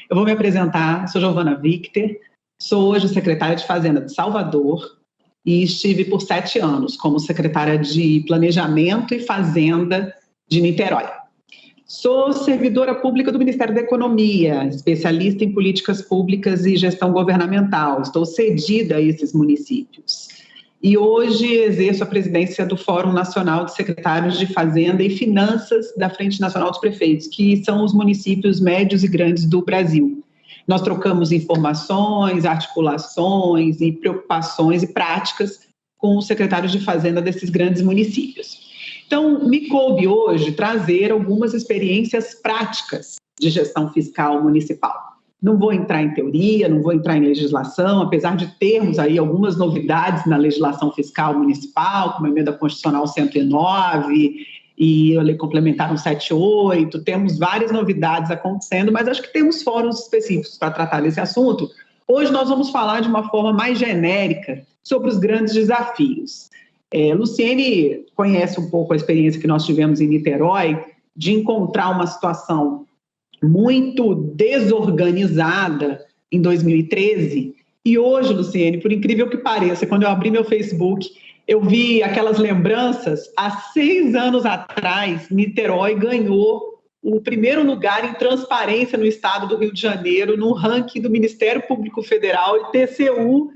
Eu vou me apresentar, sou Giovana Victor, sou hoje secretária de Fazenda de Salvador e estive por 7 anos como secretária de Planejamento e Fazenda de Niterói. Sou servidora pública do Ministério da Economia, especialista em políticas públicas e gestão governamental. Estou cedida a esses municípios. E hoje exerço a presidência do Fórum Nacional de Secretários de Fazenda e Finanças da Frente Nacional dos Prefeitos, que são os municípios médios e grandes do Brasil. Nós trocamos informações, articulações e preocupações e práticas com os secretários de Fazenda desses grandes municípios. Então, me coube hoje trazer algumas experiências práticas de gestão fiscal municipal. Não vou entrar em teoria, não vou entrar em legislação, apesar de termos aí algumas novidades na legislação fiscal municipal, como a emenda constitucional 109 e a lei complementar 178, temos várias novidades acontecendo, mas acho que temos fóruns específicos para tratar desse assunto. Hoje nós vamos falar de uma forma mais genérica sobre os grandes desafios. Luciene conhece um pouco a experiência que nós tivemos em Niterói de encontrar uma situação muito desorganizada em 2013 e hoje, Luciene, por incrível que pareça, quando eu abri meu Facebook, eu vi aquelas lembranças. Há 6 anos atrás, Niterói ganhou o primeiro lugar em transparência no estado do Rio de Janeiro, no ranking do Ministério Público Federal e TCU,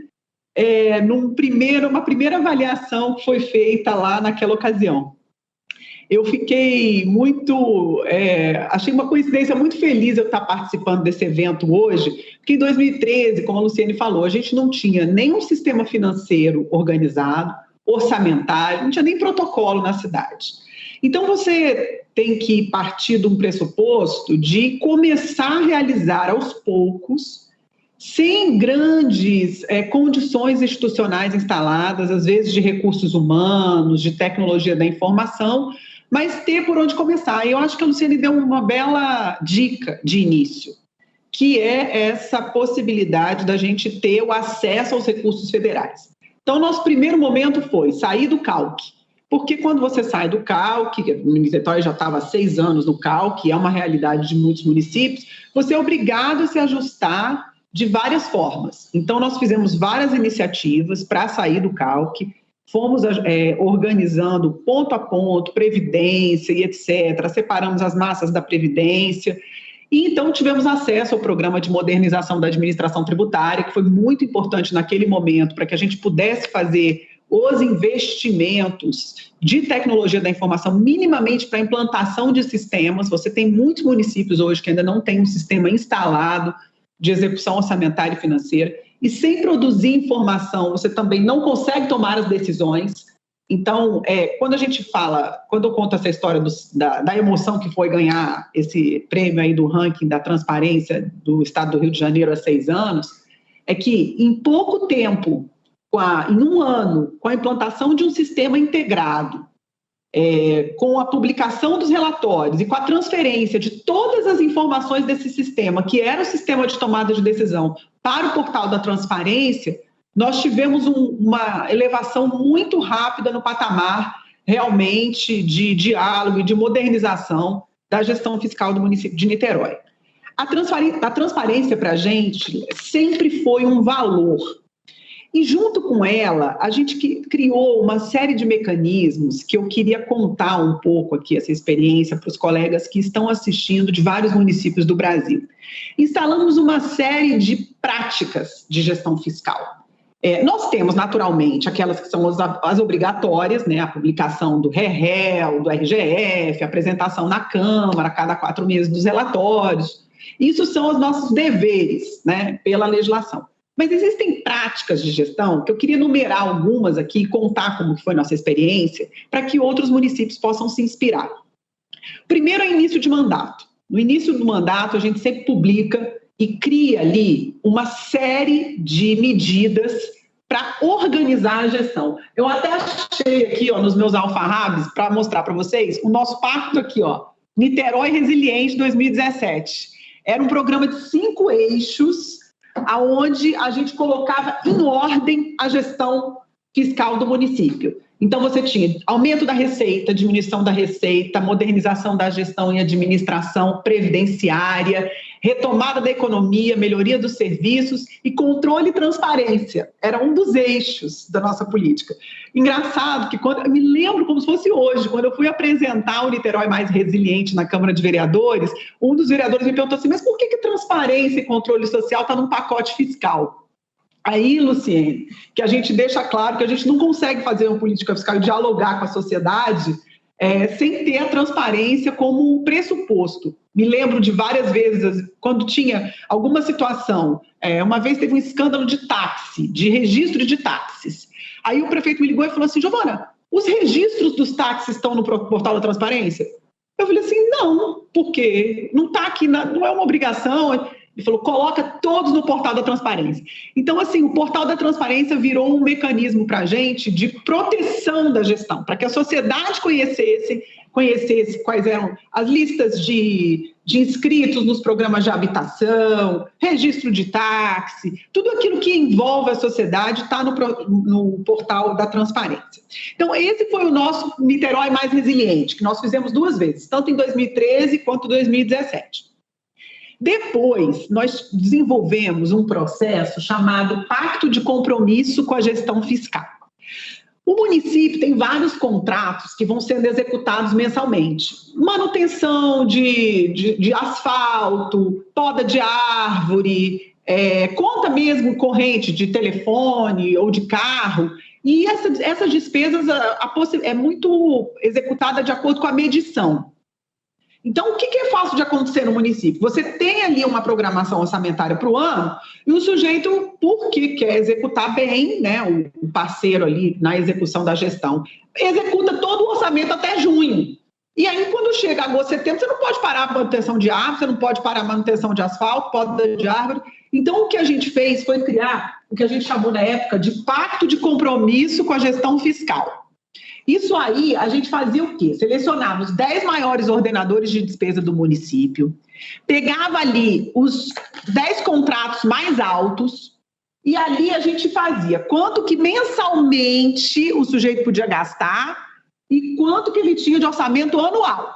uma primeira avaliação que foi feita lá naquela ocasião. Eu fiquei achei uma coincidência muito feliz eu estar participando desse evento hoje, porque em 2013, como a Luciene falou, a gente não tinha nenhum sistema financeiro organizado, orçamentário, não tinha nem protocolo na cidade. Então, você tem que partir de um pressuposto de começar a realizar aos poucos, sem grandes condições institucionais instaladas, às vezes de recursos humanos, de tecnologia da informação, mas ter por onde começar. E eu acho que a Luciene deu uma bela dica de início, que é essa possibilidade da gente ter o acesso aos recursos federais. Então, nosso primeiro momento foi sair do CALC, porque quando você sai do CALC, o Niterói já estava há 6 anos no CALC, é uma realidade de muitos municípios, você é obrigado a se ajustar de várias formas. Então, nós fizemos várias iniciativas para sair do CALC, fomos organizando ponto a ponto, previdência e etc., separamos as massas da previdência, e então tivemos acesso ao programa de modernização da administração tributária, que foi muito importante naquele momento, para que a gente pudesse fazer os investimentos de tecnologia da informação, minimamente para a implantação de sistemas. Você tem muitos municípios hoje que ainda não têm um sistema instalado de execução orçamentária e financeira, e sem produzir informação, você também não consegue tomar as decisões. Então, quando eu conto essa história da emoção que foi ganhar esse prêmio aí do ranking da transparência do estado do Rio de Janeiro há 6 anos, é que em pouco tempo, em 1 ano, com a implantação de um sistema integrado, com a publicação dos relatórios e com a transferência de todas as informações desse sistema, que era o sistema de tomada de decisão, para o portal da transparência, nós tivemos uma elevação muito rápida no patamar, realmente, de diálogo e de modernização da gestão fiscal do município de Niterói. A transparência para a gente sempre foi um valor. E junto com ela, a gente criou uma série de mecanismos que eu queria contar um pouco aqui, essa experiência, para os colegas que estão assistindo de vários municípios do Brasil. Instalamos uma série de práticas de gestão fiscal. Nós temos, naturalmente, aquelas que são as obrigatórias, né, a publicação do REREL, do RGF, a apresentação na Câmara a cada 4 meses dos relatórios. Isso são os nossos deveres, né, pela legislação. Mas existem práticas de gestão que eu queria enumerar algumas aqui e contar como foi nossa experiência para que outros municípios possam se inspirar. Primeiro é início de mandato. No início do mandato, a gente sempre publica e cria ali uma série de medidas para organizar a gestão. Eu até achei aqui, nos meus alfarrábios, para mostrar para vocês, o nosso pacto aqui, Niterói Resiliente 2017. Era um programa de 5 eixos, aonde a gente colocava em ordem a gestão fiscal do município. Então, você tinha aumento da receita, diminuição da receita, modernização da gestão e administração previdenciária, retomada da economia, melhoria dos serviços e controle e transparência. Era um dos eixos da nossa política. Engraçado que eu me lembro como se fosse hoje, quando eu fui apresentar o Niterói Mais Resiliente na Câmara de Vereadores, um dos vereadores me perguntou assim, mas por que transparência e controle social está num pacote fiscal? Aí, Luciene, que a gente deixa claro que a gente não consegue fazer uma política fiscal e dialogar com a sociedade sem ter a transparência como um pressuposto. Me lembro de várias vezes, quando tinha alguma situação, uma vez teve um escândalo de táxi, de registro de táxis. Aí o prefeito me ligou e falou assim, Giovana, os registros dos táxis estão no portal da transparência? Eu falei assim, não, porque não está aqui, não é uma obrigação. Ele falou, coloca todos no portal da transparência. Então, assim, o portal da transparência virou um mecanismo para a gente de proteção da gestão, para que a sociedade conhecesse quais eram as listas de inscritos nos programas de habitação, registro de táxi, tudo aquilo que envolve a sociedade está no portal da transparência. Então, esse foi o nosso Niterói Mais Resiliente, que nós fizemos 2 vezes, tanto em 2013 quanto em 2017. Depois, nós desenvolvemos um processo chamado Pacto de Compromisso com a Gestão Fiscal. O município tem vários contratos que vão sendo executados mensalmente. Manutenção de asfalto, poda de árvore, conta mesmo corrente de telefone ou de carro. E essas despesas é muito executada de acordo com a medição. Então, o que é fácil de acontecer no município? Você tem ali uma programação orçamentária para o ano e o sujeito, porque quer executar bem, né, o parceiro ali na execução da gestão, executa todo o orçamento até junho. E aí, quando chega agosto, setembro, você não pode parar a manutenção de árvore, você não pode parar a manutenção de asfalto, poda de árvore. Então, o que a gente fez foi criar o que a gente chamou na época de Pacto de Compromisso com a Gestão Fiscal. Isso aí, a gente fazia o quê? Selecionava os 10 maiores ordenadores de despesa do município, pegava ali os 10 contratos mais altos e ali a gente fazia quanto que mensalmente o sujeito podia gastar e quanto que ele tinha de orçamento anual.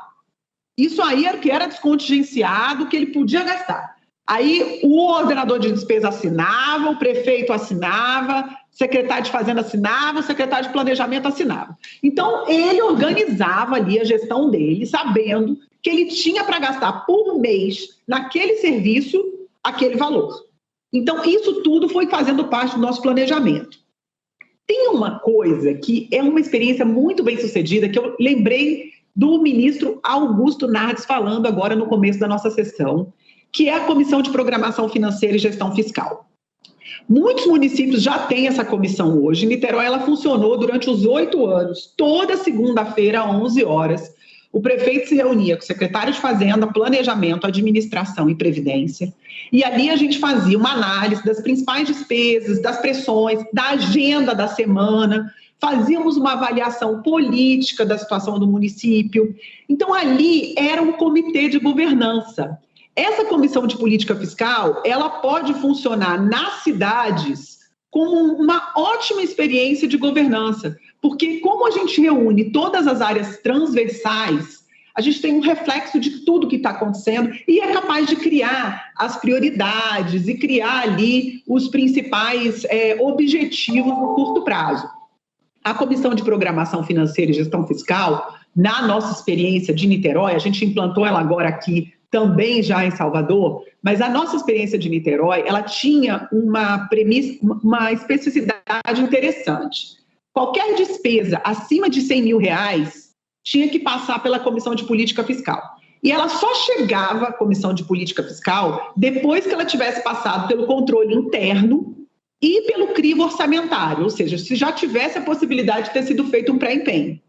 Isso aí era o que era descontingenciado, que ele podia gastar. Aí o ordenador de despesa assinava, o prefeito assinava, o secretário de Fazenda assinava, o secretário de Planejamento assinava. Então, ele organizava ali a gestão dele, sabendo que ele tinha para gastar por mês, naquele serviço, aquele valor. Então, isso tudo foi fazendo parte do nosso planejamento. Tem uma coisa que é uma experiência muito bem sucedida, que eu lembrei do ministro Augusto Nardes falando agora no começo da nossa sessão, que é a Comissão de Programação Financeira e Gestão Fiscal. Muitos municípios já têm essa comissão hoje. Em Niterói, ela funcionou durante os 8 anos. Toda segunda-feira, às 11 horas, o prefeito se reunia com o secretário de Fazenda, Planejamento, Administração e Previdência. E ali a gente fazia uma análise das principais despesas, das pressões, da agenda da semana. Fazíamos uma avaliação política da situação do município. Então, ali era um comitê de governança. Essa comissão de política fiscal, ela pode funcionar nas cidades como uma ótima experiência de governança, porque como a gente reúne todas as áreas transversais, a gente tem um reflexo de tudo que está acontecendo e é capaz de criar as prioridades e criar ali os principais objetivos no curto prazo. A Comissão de Programação Financeira e Gestão Fiscal, na nossa experiência de Niterói, a gente implantou ela agora aqui também já em Salvador, mas a nossa experiência de Niterói, ela tinha uma premissa, uma especificidade interessante. Qualquer despesa acima de R$100 mil tinha que passar pela Comissão de Política Fiscal. E ela só chegava à Comissão de Política Fiscal depois que ela tivesse passado pelo controle interno e pelo crivo orçamentário, ou seja, se já tivesse a possibilidade de ter sido feito um pré-empenho.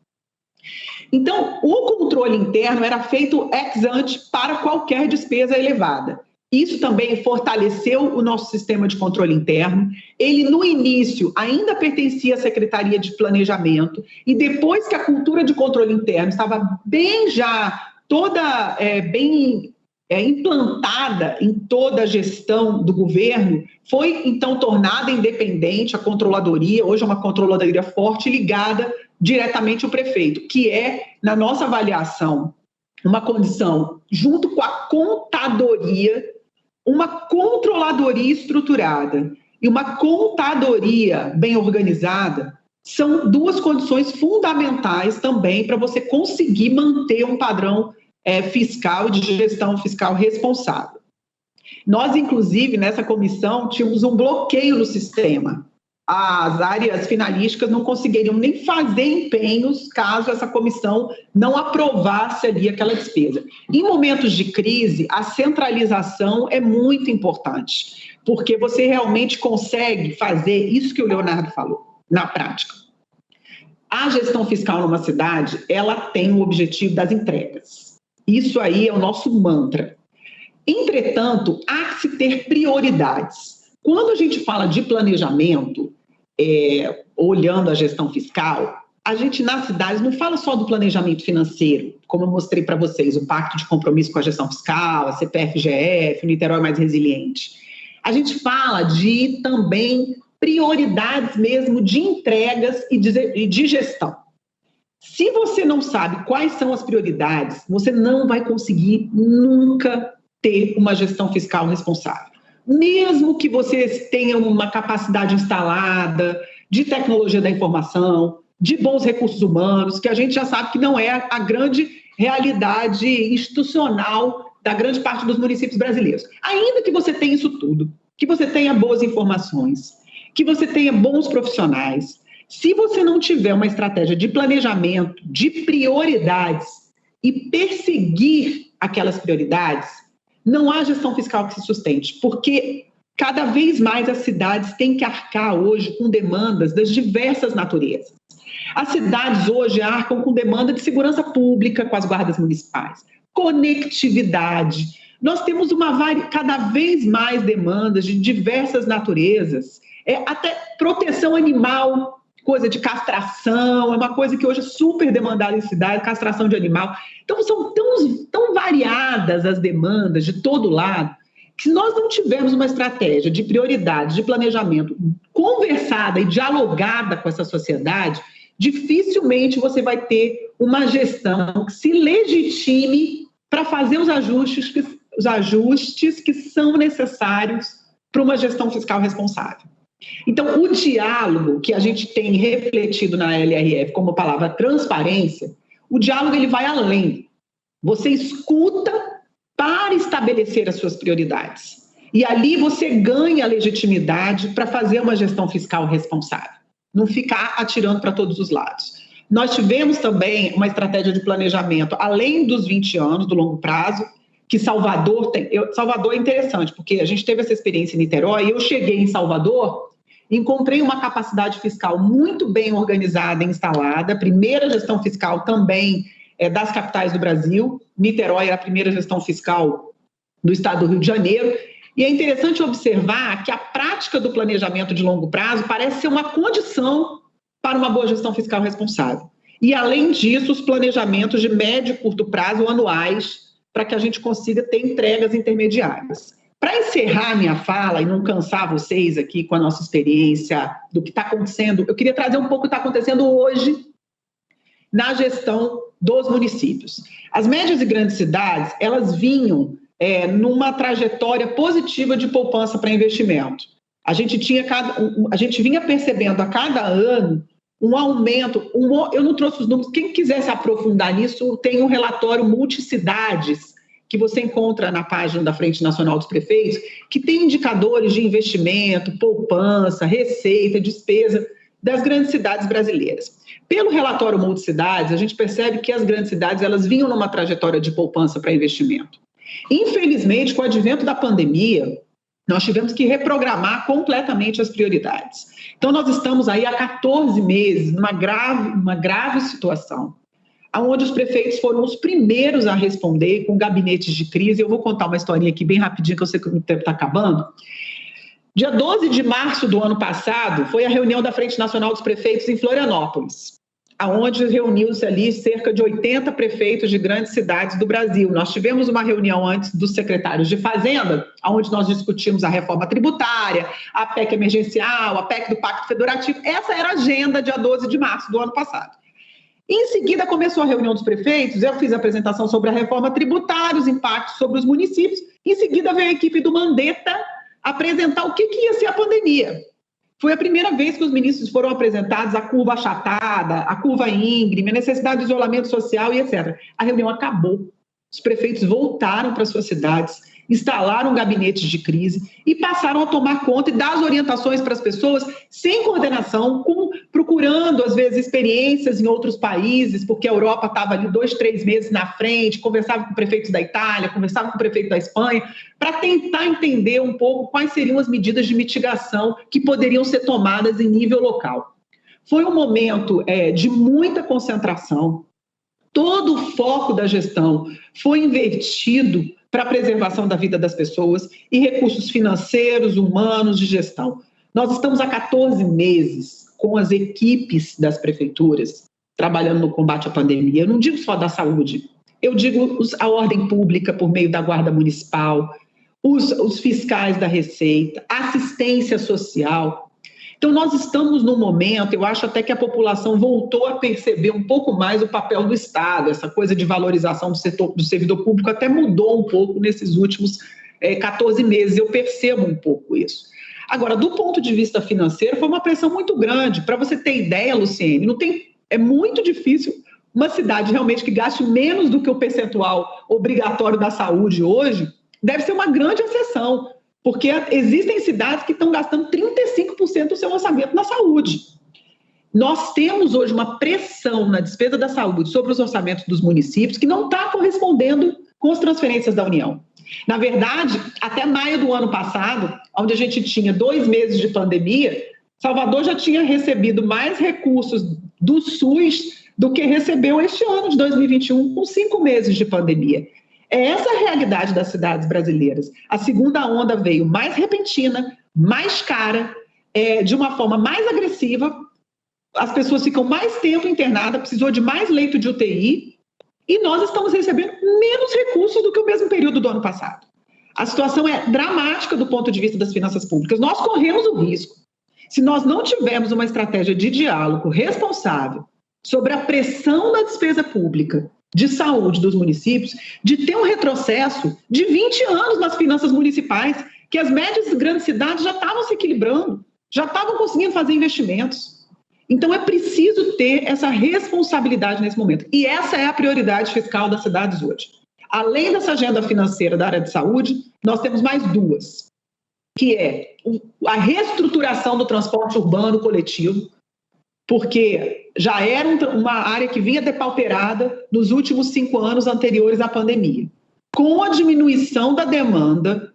Então, o controle interno era feito ex ante para qualquer despesa elevada. Isso também fortaleceu o nosso sistema de controle interno. Ele, no início, ainda pertencia à Secretaria de Planejamento e depois que a cultura de controle interno estava bem já toda bem implantada em toda a gestão do governo, foi então tornada independente a controladoria, hoje é uma controladoria forte ligada diretamente ao prefeito, que é, na nossa avaliação, uma condição, junto com a contadoria, uma controladoria estruturada e uma contadoria bem organizada são duas condições fundamentais também para você conseguir manter um padrão fiscal e de gestão fiscal responsável. Nós, inclusive, nessa comissão, tínhamos um bloqueio no sistema. As áreas finalísticas não conseguiriam nem fazer empenhos caso essa comissão não aprovasse ali aquela despesa. Em momentos de crise, a centralização é muito importante, porque você realmente consegue fazer isso que o Leonardo falou, na prática. A gestão fiscal numa cidade, ela tem o objetivo das entregas. Isso aí é o nosso mantra. Entretanto, há que se ter prioridades. Quando a gente fala de planejamento, olhando a gestão fiscal, a gente nas cidades não fala só do planejamento financeiro, como eu mostrei para vocês, o Pacto de Compromisso com a Gestão Fiscal, a CPFGF, o Niterói Mais Resiliente. A gente fala de também prioridades mesmo de entregas e de gestão. Se você não sabe quais são as prioridades, você não vai conseguir nunca ter uma gestão fiscal responsável. Mesmo que você tenha uma capacidade instalada de tecnologia da informação, de bons recursos humanos, que a gente já sabe que não é a grande realidade institucional da grande parte dos municípios brasileiros. Ainda que você tenha isso tudo, que você tenha boas informações, que você tenha bons profissionais, se você não tiver uma estratégia de planejamento, de prioridades e perseguir aquelas prioridades, não há gestão fiscal que se sustente, porque cada vez mais as cidades têm que arcar hoje com demandas das diversas naturezas. As cidades hoje arcam com demanda de segurança pública com as guardas municipais, conectividade. Nós temos cada vez mais demandas de diversas naturezas, até proteção animal, coisa de castração, é uma coisa que hoje é super demandada em cidade, castração de animal. Então, são tão variadas as demandas de todo lado, que se nós não tivermos uma estratégia de prioridade, de planejamento conversada e dialogada com essa sociedade, dificilmente você vai ter uma gestão que se legitime para fazer os ajustes que são necessários para uma gestão fiscal responsável. Então, o diálogo que a gente tem refletido na LRF como palavra transparência, o diálogo ele vai além. Você escuta para estabelecer as suas prioridades. E ali você ganha legitimidade para fazer uma gestão fiscal responsável. Não ficar atirando para todos os lados. Nós tivemos também uma estratégia de planejamento, além dos 20 anos, do longo prazo, que Salvador tem. Salvador é interessante, porque a gente teve essa experiência em Niterói, e eu cheguei em Salvador, encontrei uma capacidade fiscal muito bem organizada e instalada, primeira gestão fiscal também das capitais do Brasil. Niterói era a primeira gestão fiscal do estado do Rio de Janeiro, e é interessante observar que a prática do planejamento de longo prazo parece ser uma condição para uma boa gestão fiscal responsável. E, além disso, os planejamentos de médio e curto prazo anuais, para que a gente consiga ter entregas intermediárias. Para encerrar minha fala e não cansar vocês aqui com a nossa experiência do que está acontecendo, eu queria trazer um pouco o que está acontecendo hoje na gestão dos municípios. As médias e grandes cidades, elas vinham numa trajetória positiva de poupança para investimento. A gente vinha percebendo a cada ano um aumento, eu não trouxe os números, quem quiser se aprofundar nisso, tem um relatório multicidades, que você encontra na página da Frente Nacional dos Prefeitos, que tem indicadores de investimento, poupança, receita, despesa das grandes cidades brasileiras. Pelo relatório Multicidades, a gente percebe que as grandes cidades elas vinham numa trajetória de poupança para investimento. Infelizmente, com o advento da pandemia, nós tivemos que reprogramar completamente as prioridades. Então, nós estamos aí há 14 meses numa grave situação, onde os prefeitos foram os primeiros a responder com gabinetes de crise. Eu vou contar uma historinha aqui bem rapidinho, que eu sei que o tempo está acabando. Dia 12 de março do ano passado, foi a reunião da Frente Nacional dos Prefeitos em Florianópolis, onde reuniu-se ali cerca de 80 prefeitos de grandes cidades do Brasil. Nós tivemos uma reunião antes dos secretários de Fazenda, onde nós discutimos a reforma tributária, a PEC emergencial, a PEC do Pacto Federativo. Essa era a agenda dia 12 de março do ano passado. Em seguida, começou a reunião dos prefeitos, eu fiz a apresentação sobre a reforma tributária, os impactos sobre os municípios. Em seguida, veio a equipe do Mandetta apresentar o que ia ser a pandemia. Foi a primeira vez que os ministros foram apresentados a curva achatada, a curva íngreme, a necessidade de isolamento social e etc. A reunião acabou. Os prefeitos voltaram para suas cidades, instalaram gabinetes de crise e passaram a tomar conta e dar as orientações para as pessoas sem coordenação, procurando, às vezes, experiências em outros países, porque a Europa estava ali 2, 3 meses na frente, conversava com prefeitos da Itália, conversava com o prefeito da Espanha, para tentar entender um pouco quais seriam as medidas de mitigação que poderiam ser tomadas em nível local. Foi um momento de muita concentração. Todo o foco da gestão foi invertido para a preservação da vida das pessoas e recursos financeiros, humanos, de gestão. Nós estamos há 14 meses com as equipes das prefeituras trabalhando no combate à pandemia. Eu não digo só da saúde, eu digo a ordem pública por meio da Guarda Municipal, os fiscais da Receita, assistência social. Então, nós estamos num momento, eu acho até que a população voltou a perceber um pouco mais o papel do Estado, essa coisa de valorização do servidor público até mudou um pouco nesses últimos 14 meses, eu percebo um pouco isso. Agora, do ponto de vista financeiro, foi uma pressão muito grande. Para você ter ideia, Luciene, é muito difícil uma cidade realmente que gaste menos do que o percentual obrigatório da saúde hoje, deve ser uma grande exceção. Porque existem cidades que estão gastando 35% do seu orçamento na saúde. Nós temos hoje uma pressão na despesa da saúde sobre os orçamentos dos municípios que não está correspondendo com as transferências da União. Na verdade, até maio do ano passado, onde a gente tinha 2 meses de pandemia, Salvador já tinha recebido mais recursos do SUS do que recebeu este ano de 2021, com 5 meses de pandemia. É essa a realidade das cidades brasileiras. A segunda onda veio mais repentina, mais cara, de uma forma mais agressiva, as pessoas ficam mais tempo internadas, precisou de mais leito de UTI, e nós estamos recebendo menos recursos do que o mesmo período do ano passado. A situação é dramática do ponto de vista das finanças públicas. Nós corremos o risco, se nós não tivermos uma estratégia de diálogo responsável sobre a pressão da despesa pública de saúde dos municípios, de ter um retrocesso de 20 anos nas finanças municipais, que as médias e grandes cidades já estavam se equilibrando, já estavam conseguindo fazer investimentos. Então, é preciso ter essa responsabilidade nesse momento. E essa é a prioridade fiscal das cidades hoje. Além dessa agenda financeira da área de saúde, nós temos mais 2, que é a reestruturação do transporte urbano coletivo, porque já era uma área que vinha depauperada nos últimos 5 anos anteriores à pandemia. Com a diminuição da demanda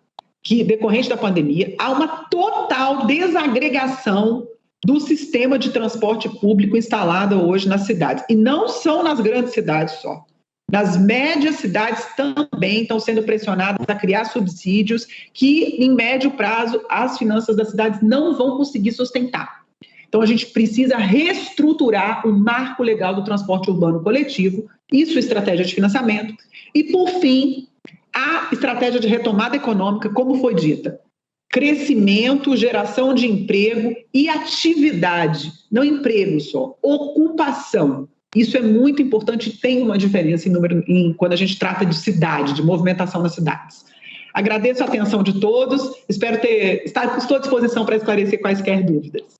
decorrente da pandemia, há uma total desagregação do sistema de transporte público instalado hoje nas cidades. E não são nas grandes cidades só. Nas médias cidades também estão sendo pressionadas a criar subsídios que, em médio prazo, as finanças das cidades não vão conseguir sustentar. Então, a gente precisa reestruturar o marco legal do transporte urbano coletivo e sua estratégia de financiamento. E, por fim, a estratégia de retomada econômica, como foi dita, crescimento, geração de emprego e atividade, não emprego só, ocupação. Isso é muito importante e tem uma diferença quando a gente trata de cidade, de movimentação nas cidades. Agradeço a atenção de todos, estou à disposição para esclarecer quaisquer dúvidas.